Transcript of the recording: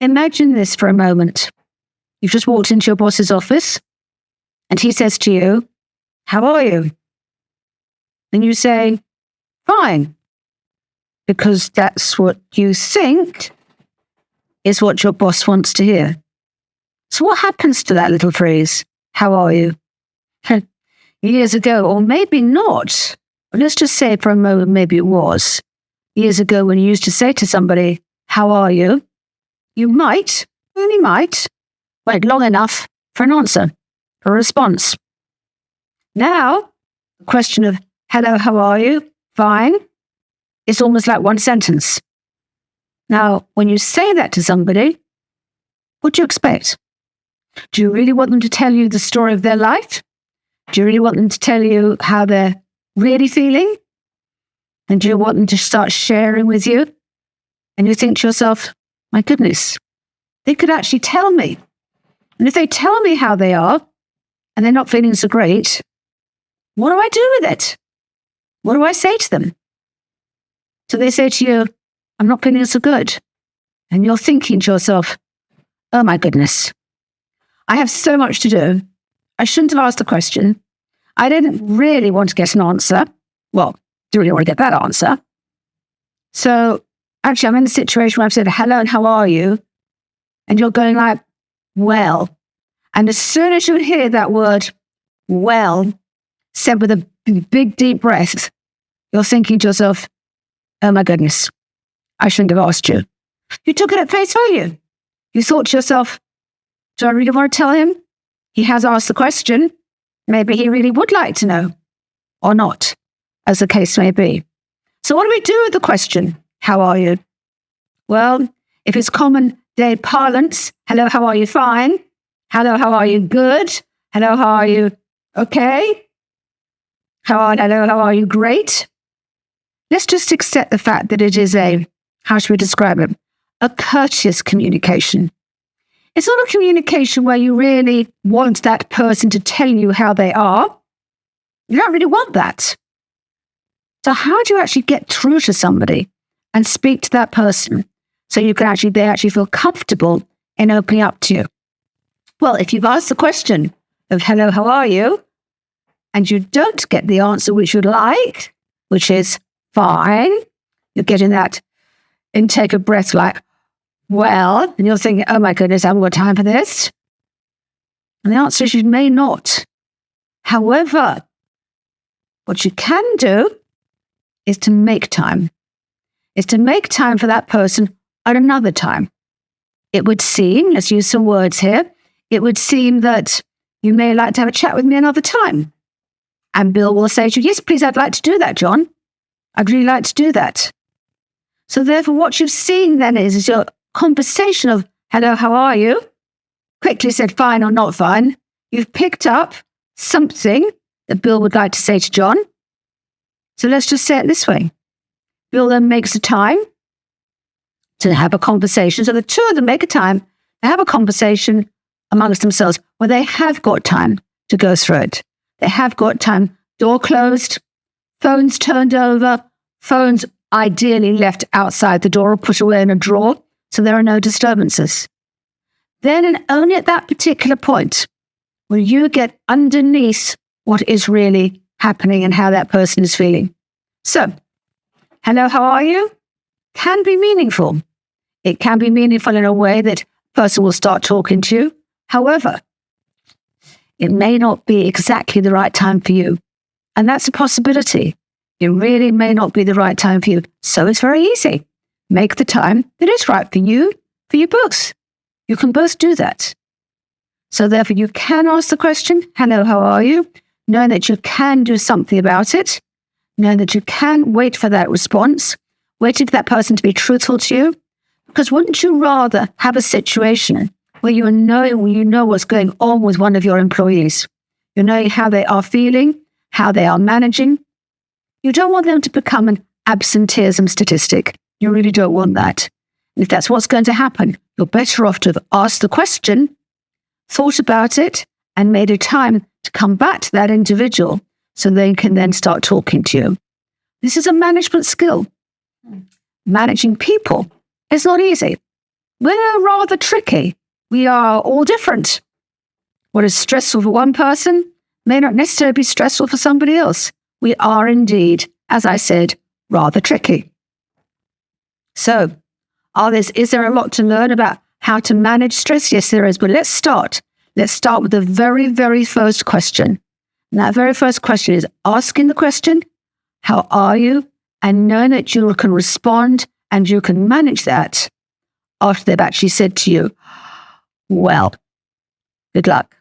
Imagine this for a moment. You've just walked into your boss's office and he says to you, "How are you?" And you say, "Fine," because that's what you think is what your boss wants to hear. So what happens to that little phrase, "How are you?" Years ago, or maybe not, but let's just say for a moment, maybe it was. Years ago when you used to say to somebody, "How are you?" you might, only might, wait long enough for an answer, for a response. Now, the question of, "Hello, how are you?" Fine. It's almost like one sentence. Now, when you say that to somebody, what do you expect? Do you really want them to tell you the story of their life? Do you really want them to tell you how they're really feeling? And do you want them to start sharing with you? And you think to yourself, my goodness, they could actually tell me. And if they tell me how they are, and they're not feeling so great, what do I do with it? What do I say to them? So they say to you, "I'm not feeling so good." And you're thinking to yourself, oh my goodness, I have so much to do. I shouldn't have asked the question. I didn't really want to get an answer. Well, didn't really want to get that answer. So actually, I'm in a situation where I've said, "Hello, and how are you?" And you're going like, "Well." And as soon as you hear that word, "well," said with a big, deep breath, you're thinking to yourself, oh my goodness, I shouldn't have asked you. You took it at face value. You thought to yourself, do I really want to tell him? He has asked the question. Maybe he really would like to know, or not, as the case may be. So what do we do with the question, "How are you?" Well, if it's common day parlance, "Hello, how are you?" Fine. "Hello, how are you?" Good. "Hello, how are you?" Okay. Hello, how are you? Great. Let's just accept the fact that it is how should we describe it? A courteous communication. It's not a communication where you really want that person to tell you how they are. You don't really want that. So how do you actually get through to somebody and speak to that person so they actually feel comfortable in opening up to you? Well, if you've asked the question of "Hello, how are you?" and you don't get the answer which you'd like, which is "Fine," you're getting that intake of breath like, "Well," and you're thinking, oh my goodness, I haven't got time for this. And the answer is you may not. However, what you can do is to make time. Is to make time for that person at another time. It would seem, let's use some words here, it would seem that you may like to have a chat with me another time. And Bill will say to you, "Yes, please, I'd like to do that, John. I'd really like to do that." So therefore, what you've seen then is your conversation of "Hello, how are you?" quickly said "Fine" or "Not fine." You've picked up something that Bill would like to say to John. So let's just say it this way. Bill then makes a time to have a conversation. So the two of them make a time to have a conversation amongst themselves where they have got time to go through it. They have got time, door closed, phones turned over, phones ideally left outside the door or put away in a drawer so there are no disturbances. Then and only at that particular point will you get underneath what is really happening and how that person is feeling. So, "Hello, how are you?" can be meaningful. It can be meaningful in a way that a person will start talking to you. However, it may not be exactly the right time for you. And that's a possibility. It really may not be the right time for you. So it's very easy. Make the time that is right for you both. You can both do that. So therefore, you can ask the question, "Hello, how are you?" knowing that you can do something about it, knowing that you can wait for that response, waiting for that person to be truthful to you. Because wouldn't you rather have a situation where you know what's going on with one of your employees? You know how they are feeling, how they are managing. You don't want them to become an absenteeism statistic. You really don't want that. And if that's what's going to happen, you're better off to have asked the question, thought about it, and made a time to come back to that individual so they can then start talking to you. This is a management skill. Managing people is not easy. we're rather tricky. We are all different. What is stressful for one person may not necessarily be stressful for somebody else. We are indeed, as I said, rather tricky. So, is there a lot to learn about how to manage stress? Yes, there is. But let's start. Let's start with the very, very first question. And that very first question is asking the question, how are you? And knowing that you can respond and you can manage that after they've actually said to you, well, good luck.